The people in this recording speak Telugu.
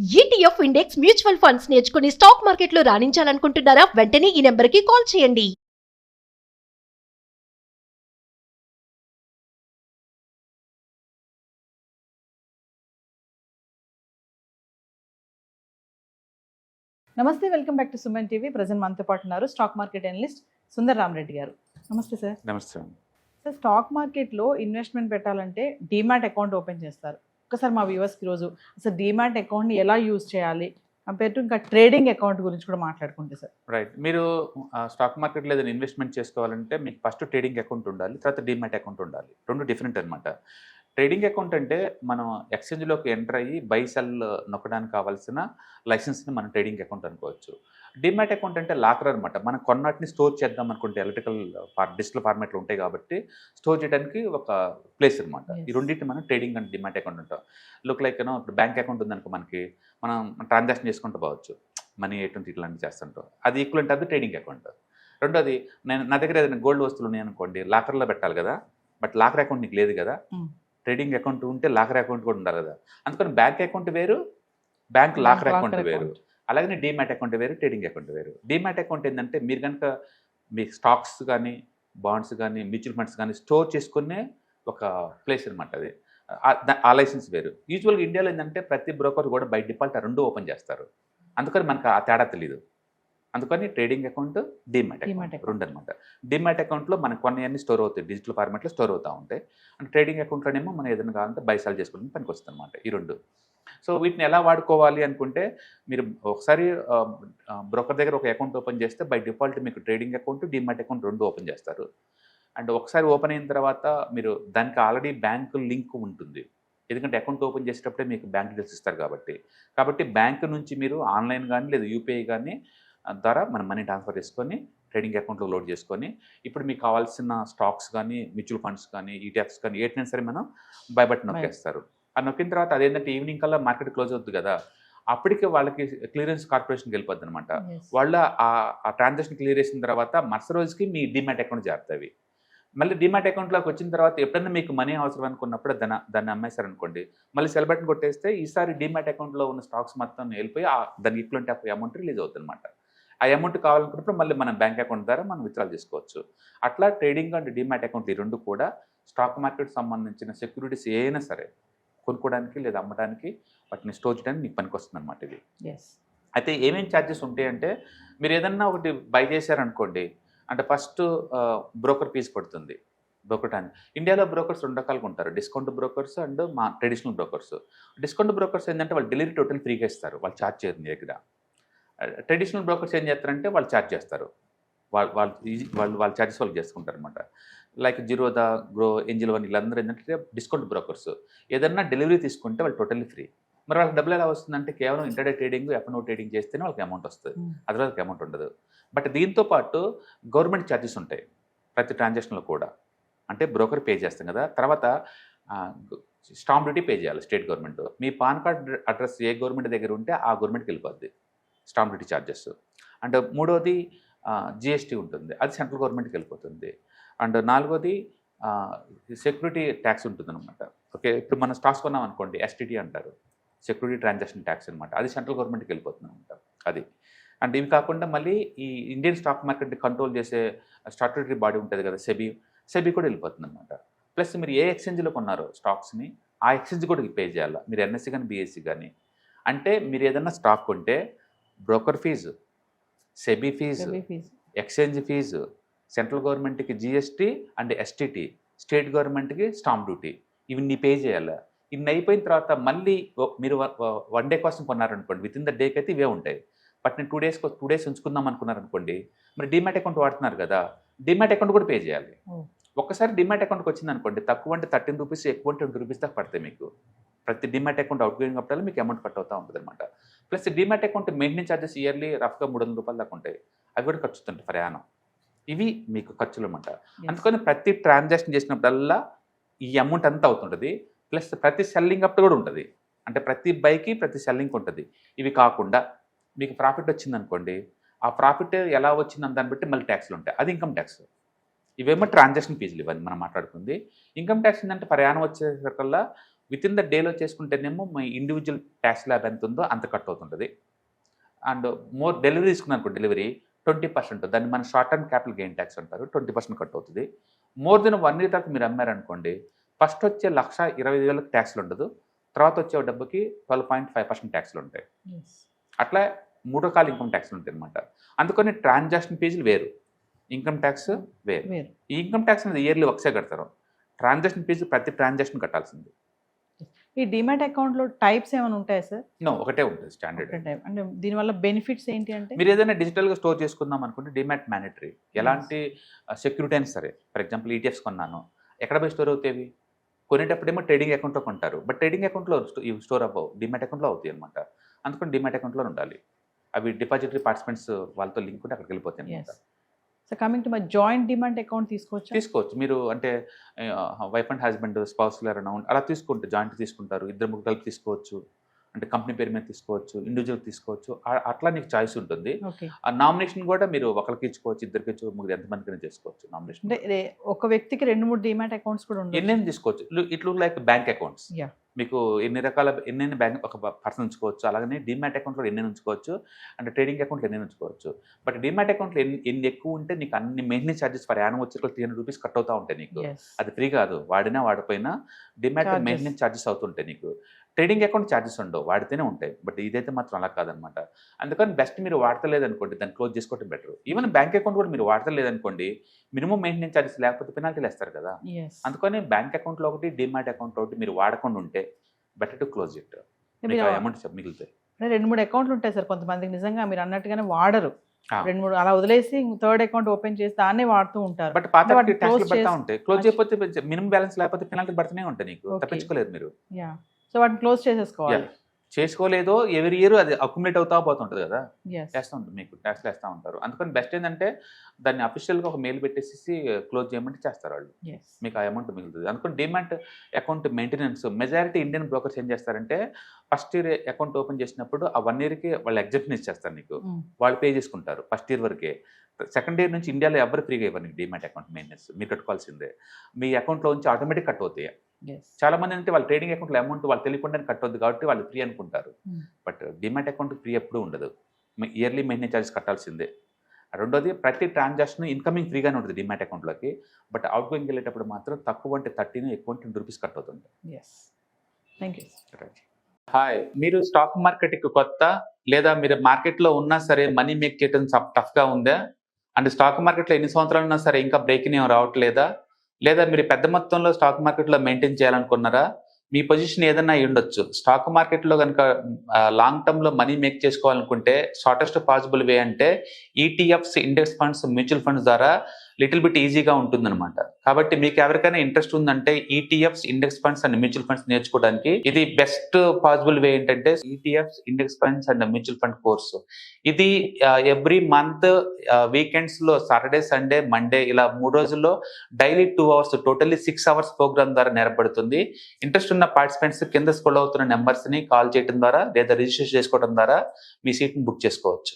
ఈటీఎఫ్ ఇండెక్స్ మ్యూచువల్ ఫండ్స్ నేర్చుకుని స్టాక్ మార్కెట్లో రాణించాలనుకుంటున్నారా? వెంటనే ఈ నెంబర్కి కాల్ చేయండి. నమస్తే, welcome back to Suman TV. Present మనతో పాటు ఉన్నారు stock market analyst Sundar Rama Reddy గారు. నమస్తే సార్. నమస్తే. సార్, స్టాక్ మార్కెట్లో ఇన్వెస్ట్మెంట్ పెట్టాలంటే డీమ్యాట్ అకౌంట్ ఓపెన్ చేస్తారు. ఒకసారి మా వ్యూవర్స్కి ఈరోజు అసలు డీమ్యాట్ అకౌంట్ని ఎలా యూజ్ చేయాలి కంపేర్ టు ఇంకా ట్రేడింగ్ అకౌంట్ గురించి కూడా మాట్లాడుకుంటే సార్. రైట్. మీరు స్టాక్ మార్కెట్లో ఏదైనా ఇన్వెస్ట్మెంట్ చేసుకోవాలంటే మీకు ఫస్ట్ ట్రేడింగ్ అకౌంట్ ఉండాలి, తర్వాత డీమ్యాట్ అకౌంట్ ఉండాలి. రెండు డిఫరెంట్ అనమాట. ట్రేడింగ్ అకౌంట్ అంటే మనం ఎక్స్చేంజ్లోకి ఎంటర్ అయ్యి బై సెల్ నొక్కడానికి కావాల్సిన లైసెన్స్ని మనం ట్రేడింగ్ అకౌంట్ అనుకోవచ్చు. డీమ్యాట్ అకౌంట్ అంటే లాకర్ అనమాట. మనం కొన్నటిని స్టోర్ చేద్దాం అనుకుంటే ఎలక్ట్రికల్ డిజిటల్ ఫార్మాట్లో ఉంటాయి కాబట్టి స్టోర్ చేయడానికి ఒక ప్లేస్ అనమాట. ఈ రెండింటిని మనం ట్రేడింగ్ అండ్ డీమ్యాట్ అకౌంట్ ఉంటాం. లుక్ లైక్ ఇప్పుడు బ్యాంక్ అకౌంట్ ఉందనుకో, మనకి మనం ట్రాన్సాక్షన్ చేసుకుంటూ పోవచ్చు, మనీ ఎటువంటి ఇట్లాంటివి చేస్తుంటాం. అది ఈక్వలెంట్ అది ట్రేడింగ్ అకౌంట్. రెండోది, నా దగ్గర ఏదైనా గోల్డ్ వస్తువులు ఉన్నాయనుకోండి, లాకర్లో పెట్టాలి కదా, బట్ లాకర్ అకౌంట్ నీకు లేదు కదా. ట్రేడింగ్ అకౌంట్ ఉంటే లాకర్ అకౌంట్ కూడా ఉండాలి కదా. అందుకని బ్యాంక్ అకౌంట్ వేరు, బ్యాంక్ లాకర్ అకౌంట్ వేరు. అలాగే డీమ్యాట్ అకౌంట్ వేరు, ట్రేడింగ్ అకౌంట్ వేరు. డీమ్యాట్ అకౌంట్ ఏంటంటే మీరు కనుక మీ స్టాక్స్ కానీ బాండ్స్ కానీ మ్యూచువల్ ఫండ్స్ కానీ స్టోర్ చేసుకునే ఒక ప్లేస్ అనమాట. అది ఆ లైసెన్స్ వేరు. యూజువల్గా ఇండియాలో ఏంటంటే ప్రతి బ్రోకర్ కూడా బై డిఫాల్ట్ ఆ రెండు ఓపెన్ చేస్తారు. అందుకని మనకు ఆ తేడా తెలియదు. అందుకని ట్రేడింగ్ అకౌంట్, డీమ్యాట్ అకౌంట్ రెండు అనమాట. డీమ్యాట్ అకౌంట్లో మనకు కొన్నవన్నీ స్టోర్ అవుతాయి, డిజిటల్ ఫార్మాట్లో స్టోర్ అవుతూ ఉంటాయి. అండ్ ట్రేడింగ్ అకౌంట్లోనేమో మనం ఏదైనా కావాలంటే బైసాల్ చేసుకోవడానికి పనికి వస్తుంది అనమాట ఈ రెండు. సో వీటిని ఎలా వాడుకోవాలి అనుకుంటే, మీరు ఒకసారి బ్రోకర్ దగ్గర ఒక అకౌంట్ ఓపెన్ చేస్తే బై డిఫాల్ట్ మీకు ట్రేడింగ్ అకౌంట్, డీమ్యాట్ అకౌంట్ రెండు ఓపెన్ చేస్తారు. అండ్ ఒకసారి ఓపెన్ అయిన తర్వాత మీరు దానికి ఆల్రెడీ బ్యాంకు లింక్ ఉంటుంది. ఎందుకంటే అకౌంట్ ఓపెన్ చేసేటప్పుడే మీకు బ్యాంక్ డీటెయిల్స్ ఇస్తారు కాబట్టి బ్యాంకు నుంచి మీరు ఆన్లైన్ కానీ లేదా యూపీఐ కానీ ద్వారా మనం మనీ ట్రాన్స్ఫర్ చేసుకొని ట్రేడింగ్ అకౌంట్లో లోడ్ చేసుకొని ఇప్పుడు మీకు కావాల్సిన స్టాక్స్ కానీ మ్యూచువల్ ఫండ్స్ కానీ ఈటీఎఫ్స్ కానీ ఏటైనా సరే మనం బై బటన్ నొక్కేస్తారు. ఆ నొక్కిన తర్వాత అదేంటంటే ఈవినింగ్ కల్లా మార్కెట్ క్లోజ్ అవుతుంది కదా, అప్పటికే వాళ్ళకి క్లియరెన్స్ కార్పొరేషన్కి వెళ్ళిపోద్ది అనమాట. వాళ్ళ ఆ ట్రాన్సాక్షన్ క్లియర్ చేసిన తర్వాత మరుసటి రోజుకి మీ డీమ్యాట్ అకౌంట్ చేరుతాయి. మళ్ళీ డీమ్యాట్ అకౌంట్లోకి వచ్చిన తర్వాత ఎప్పుడైనా మీకు మనీ అవసరం అనుకున్నప్పుడు దాన్ని అమ్మేశారనుకోండి, మళ్ళీ సెల్ బటన్ కొట్టేస్తే ఈసారి డీమ్యాట్ అకౌంట్లో ఉన్న స్టాక్స్ మొత్తం వెళ్ళిపోయి దానికి ఈక్వలెంట్ ఆఫ్ అమౌంట్ రిలీజ్ అవుతుంది అనమాట. ఆ అమౌంట్ కావాలనుకున్నప్పుడు మళ్ళీ మన బ్యాంక్ అకౌంట్ ద్వారా మనం విత్డ్రాల్ చేసుకోవచ్చు. అట్లా ట్రేడింగ్ అండ్ డీమ్యాట్ అకౌంట్ ఈ రెండు కూడా స్టాక్ మార్కెట్ సంబంధించిన సెక్యూరిటీస్ ఏమైనా సరే కొనుక్కోవడానికి లేదా అమ్మడానికి వాటిని స్టోర్ చేయడానికి మీకు పనికి వస్తుంది అనమాట ఇది. అయితే ఏమేమి ఛార్జెస్ ఉంటాయంటే, మీరు ఏదన్నా ఒకటి బై చేశారనుకోండి అంటే ఫస్ట్ బ్రోకర్ ఫీజు పడుతుంది. బ్రోకర్ ఇండియాలో బ్రోకర్స్ రెండు రకాలుగా ఉంటారు, డిస్కౌంట్ బ్రోకర్స్ అండ్ మా ట్రెడిషనల్ బ్రోకర్స్. డిస్కౌంట్ బ్రోకర్స్ ఏంటంటే వాళ్ళు డెలివరీ టోటల్ ఫ్రీగా ఇస్తారు, వాళ్ళు ఛార్జ్ చేయరు మీ దగ్గర. ట్రెడిషనల్ బ్రోకర్స్ ఏం చేస్తారంటే వాళ్ళు ఛార్జ్ చేస్తారు, వాళ్ళ ఛార్జెస్ వాళ్ళు చేసుకుంటారు అనమాట. Like Zerodha, grow, angel one వీళ్ళందరూ ఏంటంటే డిస్కౌంట్ బ్రోకర్స్. ఏదన్నా డెలివరీ తీసుకుంటే వాళ్ళు టోటల్లీ ఫ్రీ. మరి వాళ్ళకి డబ్బులు ఎలా వస్తుందంటే కేవలం ఇంటర్డే ట్రేడింగ్, ఎఫ్ఎన్ఓ ట్రేడింగ్ చేస్తేనే వాళ్ళకి అమౌంట్ వస్తుంది, అదే వాళ్ళకి అమౌంట్ ఉండదు. బట్ దీంతో పాటు గవర్నమెంట్ ఛార్జెస్ ఉంటాయి ప్రతి ట్రాన్సాక్షన్లో కూడా. అంటే బ్రోకర్ పే చేస్తాం కదా, తర్వాత స్టాంప్ డ్యూటీ పే చేయాలి స్టేట్ గవర్నమెంట్. మీ పాన్ కార్డ్ అడ్రస్ ఏ గవర్నమెంట్ దగ్గర ఉంటే ఆ గవర్నమెంట్కి వెళ్ళిపోద్ది స్టాంప్ డ్యూటీ ఛార్జెస్. అండ్ మూడోది జిఎస్టీ ఉంటుంది, అది సెంట్రల్ గవర్నమెంట్కి వెళ్ళిపోతుంది. అండ్ నాలుగోది సెక్యూరిటీ ట్యాక్స్ ఉంటుంది అనమాట. ఓకే, ఇప్పుడు మనం స్టాక్స్ కొన్నాం అనుకోండి, ఎస్టీటీ అంటారు, సెక్యూరిటీ ట్రాన్సాక్షన్ ట్యాక్స్ అనమాట, అది సెంట్రల్ గవర్నమెంట్కి వెళ్ళిపోతుంది అనమాట అది. అండ్ ఇవి కాకుండా మళ్ళీ ఈ ఇండియన్ స్టాక్ మార్కెట్ని కంట్రోల్ చేసే స్టాట్యూటరీ బాడీ ఉంటుంది కదా, సెబీ కూడా వెళ్ళిపోతుంది అనమాట. ప్లస్ మీరు ఏ ఎక్స్చేంజ్లో కొన్నారో స్టాక్స్ని ఆ ఎక్స్చేంజ్ కూడా పే చేయాలి, మీరు ఎన్ఎస్సీ కానీ బీఎస్సీ కానీ. అంటే మీరు ఏదన్నా స్టాక్ కొంటే broker fees, SEBI fees, exchange fees, central గవర్నమెంట్కి జిఎస్టీ అండ్ ఎస్టీటీ, స్టేట్ గవర్నమెంట్కి స్టాంప్ డ్యూటీ, ఇవన్నీ పే చేయాలి. ఇన్ని అయిపోయిన తర్వాత మళ్ళీ మీరు 1 డే కోసం కొన్నారనుకోండి, విత్ ఇన్ ద డేకి అయితే ఇవే ఉంటాయి. బట్ నేను 2 డేస్ ఉంచుకుందాం అనుకున్నారనుకోండి, మరి డీమ్యాట్ అకౌంట్ వాడుతున్నారు కదా, డీమ్యాట్ అకౌంట్ కూడా పే చేయాలి. ఒక్కసారి డీమ్యాట్ అకౌంట్కి వచ్చింది అనుకోండి, తక్కువ అంటే 13 రూపీస్, ఎక్కువ అంటే 20 రూపీస్ దాకా పడతాయి మీకు. ప్రతి డీమ్యాట్ అకౌంట్ అవుట్ గోయింగ్ అప్పుడు మీకు అమౌంట్ కట్ అవుతూ ఉంటుంది అనమాట. Plus demat account maintenance charges yearly రఫ్గా 300 రూపాయలు దాకా ఉంటాయి, అవి కూడా ఖర్చు ఉంటాయి ప్రయాణం. ఇవి మీకు ఖర్చులు అనమాట. అందుకని ప్రతి ట్రాన్సాక్షన్ చేసినప్పుడల్లా ఈ అమౌంట్ అంతా అవుతుంటుంది. ప్లస్ ప్రతి సెల్లింగ్ అప్పుడు కూడా ఉంటుంది, అంటే ప్రతి బైకి ప్రతి సెల్లింగ్ ఉంటుంది. ఇవి కాకుండా మీకు ప్రాఫిట్ వచ్చిందనుకోండి, ఆ ప్రాఫిట్ ఎలా వచ్చిందని దాన్ని బట్టి మళ్ళీ ట్యాక్స్లు ఉంటాయి, అది ఇన్కమ్ ట్యాక్స్. ఇవేమో ట్రాన్సాక్షన్ ఫీజులు, ఇవన్నీ మనం మాట్లాడుకుంది. ఇన్కమ్ ట్యాక్స్ ఏంటంటే ప్రయాణం వచ్చేసరికల్లా విత్ ఇన్ ద డేలో చేసుకుంటేనేమో మీ ఇండివిజువల్ ట్యాక్స్ ల్యాబ్ ఎంత ఉందో అంత కట్ అవుతుంటుంది. అండ్ మోర్ డెలివరీ తీసుకున్నాను డెలివరీ 20%, దాన్ని మన short term capital gain tax అంటారు, 20% కట్ అవుతుంది. మోర్ దెన్ 1 year తర్వాత మీరు అమ్మారనుకోండి, ఫస్ట్ వచ్చే 1,25,000 ట్యాక్స్లు ఉండదు, తర్వాత వచ్చే డబ్బుకి 12.5% ట్యాక్స్లు ఉంటాయి. అట్లా 3 రకాల ఇన్కమ్ ట్యాక్స్లు ఉంటాయి అనమాట. అందుకని ట్రాన్సాక్షన్ ఫీజులు వేరు, ఇన్కమ్ ట్యాక్స్ వేరు. ఈ ఇన్కమ్ ట్యాక్స్ అనేది ఇయర్లీ ఒకసారి కడతారు. ట్రాన్సాక్షన్ ఫీజు ప్రతి ట్రాన్సాక్షన్ కట్టాల్సింది. ఈ డిమాట్ అకౌంట్లో టైప్స్ ఏమైనా ఉంటాయా సార్? నో, ఒకటే ఉంటుంది స్టాండర్డ్. అంటే దీనివల్ల బెనిఫిట్స్ ఏంటి అంటే, మీరు ఏదైనా డిజిటల్గా స్టోర్ చేసుకుందాం అనుకుంటే డిమాట్ మ్యాండేటరీ. ఎలాంటి సెక్యూరిటీ అయినా సరే, ఫర్ ఎగ్జాంపుల్ ఈటీఎఫ్స్ కొన్నాను, ఎక్కడ పోయి స్టోర్ అవుతాయి? కొనేటప్పుడేమో ట్రేడింగ్ అకౌంట్లో కొంటారు, బట్ ట్రేడింగ్ అకౌంట్లో స్టోర్ అవ్వవు, డిమాట్ అకౌంట్లో అవుతాయి అనమాట. అందుకని డిమాట్ అకౌంట్లో ఉండాలి. అవి డిపాజిటరీ పార్టిసిపెంట్స్ వాళ్ళతో లింక్ ఉంటే అక్కడికి వెళ్ళిపోతాయి అనమాట. So coming to my joint demat account తీసుకోవచ్చు మీరు. అంటే వైఫ్ అండ్ హస్బెండ్ స్పౌస్లర్ అమౌంట్ అలా తీసుకుంటే జాయింట్ తీసుకుంటారు, 2-3 కలిపి తీసుకోవచ్చు, అంటే కంపెనీ పేరు మీద తీసుకోవచ్చు, ఇండివిజువల్ తీసుకోవచ్చు, అట్లా నీకు చాయిస్ ఉంటుంది. ఆ నామినేషన్ కూడా మీరు ఒకరికి ఇచ్చుకోవచ్చు, ఇద్దరికి ఇచ్చుకోవచ్చు, ముగ్గురు ఎంతమందికి చేసుకోవచ్చు నామినేషన్. అంటే ఒక వ్యక్తికి 2-3 డిమాట్ అకౌంట్స్ కూడా ఉంటాయి. ఎన్నెన్ని తీసుకోవచ్చు. ఇట్లు లైక్ బ్యాంక్ అకౌంట్స్, మీకు ఎన్ని బ్యాంక్ ఒక పర్సన్ ఉంచుకోవచ్చు, అలాగనే డిమాట్ అకౌంట్లో ఎన్ని ఉంచుకోవచ్చు, అంటే ట్రేడింగ్ అకౌంట్లో ఎన్ని ఉంచుకోవచ్చు. బట్ డిమాట్ అకౌంట్లో ఎన్ని ఎక్కువ ఉంటే నీకు అన్ని మెయింటెనెన్స్ ఛార్జెస్ ఫర్ యానం వచ్చి 300 రూపీస్ కట్ అవుతూ ఉంటాయి నీకు. అది ఫ్రీ కాదు, వాడినా వాడిపోయినా డిమాట్ మెయింటెనెన్స్ ఛార్జెస్ అవుతుంటాయి నీకు. ట్రేడింగ్ అకౌంట్ ఛార్జెస్ ఉండవు, వాడితేనే ఉంటాయి. బట్ ఇదైతే మాత్రం అలా కాదనమాట. అందుకని బెస్ట్ మీరు వాడతలేదనుకోండి, దాన్ని క్లోజ్ చేసుకోవడం బెటర్. ఈవెన్ బ్యాంక్ అకౌంట్ కూడా మీరు వాడతలేదనుకోండి, మినిమం మెయింటెనెన్స్ ఛార్జెస్ లేకపోతే పెనాల్టీలు వేస్తారు కదా. అందుకని బ్యాంక్ అకౌంట్లో ఒకటి, డిమాట్ అకౌంట్ ఒకటి మీరు వాడకుండా ఉంటే better to close it. Amount మిగులుతాయి. 2-3 అకౌంట్లు ఉంటాయి సార్ కొంతమందికి, నిజంగా మీరు అన్నట్టుగానే వాడరు, 2-3 అలా వదిలేసి 3rd అకౌంట్ ఓపెన్ చేసి దాన్నే వాడుతూ ఉంటారు. బట్ పాత ట్యాక్స్లు పడతా ఉంటాయి. క్లోజ్ చేయకపోతే మినిమం బ్యాలెన్స్ లేకపోతే పెనాల్టీ పడుతూనే ఉంటాయి నీకు, తప్పించుకోలేరు మీరు. సో వాటిని క్లోజ్ చేసేసుకోవాలి. చేసుకోలేదో ఎవరి ఇయర్ అది అక్యుములేట్ అవుతా పోతుంటుంది కదా, వేస్తూ ఉంటుంది మీకు, ట్యాక్స్లు వేస్తూ ఉంటారు. అందుకని బెస్ట్ ఏంటంటే దాన్ని అఫీషియల్గా ఒక మెయిల్ పెట్టేసి క్లోజ్ చేయమంటే చేస్తారు వాళ్ళు, మీకు ఆ అమౌంట్ మిగులుతుంది. అందుకని demat account maintenance majority Indian brokers ఏం చేస్తారంటే, ఫస్ట్ ఇయర్ అకౌంట్ ఓపెన్ చేసినప్పుడు ఆ 1 yearకి వాళ్ళు ఎగ్జెప్షన్ ఇచ్చేస్తారు నీకు, వాళ్ళు పే చేసుకుంటారు ఫస్ట్ ఇయర్ వరకే. సెకండ్ ఇయర్ నుంచి ఇండియాలో ఎవరు ఫ్రీగా ఇవ్వరు నీకు డిమాట్ అకౌంట్ మెయింటెనెన్స్, మీరు కట్టుకోవాల్సిందే. మీ అకౌంట్లో నుంచి ఆటోమేటిక్ కట్ అవుతాయి. చాలా మంది అంటే వాళ్ళ ట్రేడింగ్ అకౌంట్లో అమౌంట్ వాళ్ళు తెలియకుండానే కట్ అవుతుంది కాబట్టి వాళ్ళు ఫ్రీ అనుకుంటారు. బట్ డిమాట్ అకౌంట్ ఫ్రీ ఎప్పుడూ ఉండదు, ఇయర్లీ మెయింటెనెన్స్ ఛార్జెస్ కట్టాల్సిందే. రెండోది, ప్రతి ట్రాన్సాక్షన్ ఇన్కమింగ్ ఫ్రీగానే ఉంటుంది డిమాట్ అకౌంట్లోకి, బట్ అవుట్ గోయింగ్ వెళ్ళేటప్పుడు మాత్రం తక్కువ అంటే 13, ఎక్కువ అంటే 20 రూపీస్ కట్ అవుతుంది. హాయ్, మీరు స్టాక్ మార్కెట్కి కొత్త, లేదా మీరు మార్కెట్లో ఉన్నా సరే మనీ మేక్ చేయడం టఫ్గా ఉందా? అంటే స్టాక్ మార్కెట్లో ఎన్ని సంవత్సరాలు ఉన్నా సరే ఇంకా బ్రేకింగ్ ఏం రావట్లేదా? లేదా మీరు పెద్ద మొత్తంలో స్టాక్ మార్కెట్లో మెయింటైన్ చేయాలనుకున్నారా? మీ పొజిషన్ ఏదైనా అయి ఉండొచ్చు. స్టాక్ మార్కెట్లో కనుక లాంగ్ టర్మ్లో మనీ మేక్ చేసుకోవాలనుకుంటే షార్టెస్ట్ పాసిబుల్ వే అంటే ETFs, index funds, mutual funds ద్వారా లిటిల్ బిట్ ఈజీగా ఉంటుందన్నమాట. కాబట్టి మీకు ఎవరికైనా ఇంట్రెస్ట్ ఉందంటే ETFs, index funds and mutual funds నేర్చుకోవడానికి ఇది బెస్ట్ పాసిబుల్ వే ఏంటంటే ETFs, index funds and mutual fund course. ఇది ఎవ్రీ మంత్ వీకెండ్స్లో సాటర్డే, సండే, మండే ఇలా 3 రోజుల్లో daily 2 hours, totally 6 hours programme ద్వారా నేర్పడుతుంది. ఇంట్రెస్ట్ ఉన్న పార్టిసిపెంట్స్ కింద స్క్రోల్ అవుతున్న నెంబర్స్ని కాల్ చేయడం ద్వారా లేదా రిజిస్ట్రేషన్ చేసుకోవడం ద్వారా మీ సీట్ని బుక్ చేసుకోవచ్చు.